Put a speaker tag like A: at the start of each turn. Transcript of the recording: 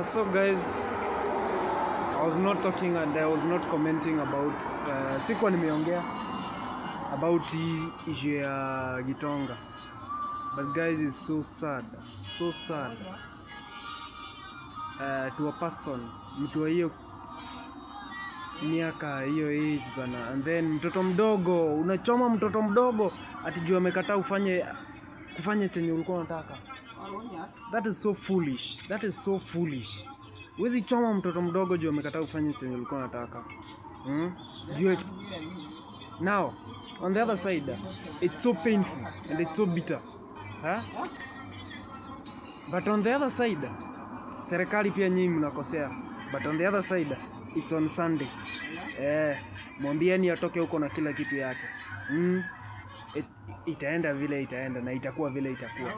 A: So guys, I was not talking and I was not commenting about sikuwa nimeongea about issue ya Gitonga, but guys, it's so sad to a person, mtu wa hiyo miaka hiyo age bana, and then mtoto mdogo, unachoma mtoto mdogo atijua amekataa kufanya chenye ulikuwa unataka. That is so foolish. Huwezi choma mtoto mdogo juu amekataa kufanya chenye ulikuwa unataka. Now, on the other side, it's so painful and it's so bitter. But on the other side, serikali pia nyinyi mnakosea. But on the other side, it's on Sunday. Mwambieni atoke huko na kila kitu yake. Itaenda vile itaenda na itakuwa vile itakuwa.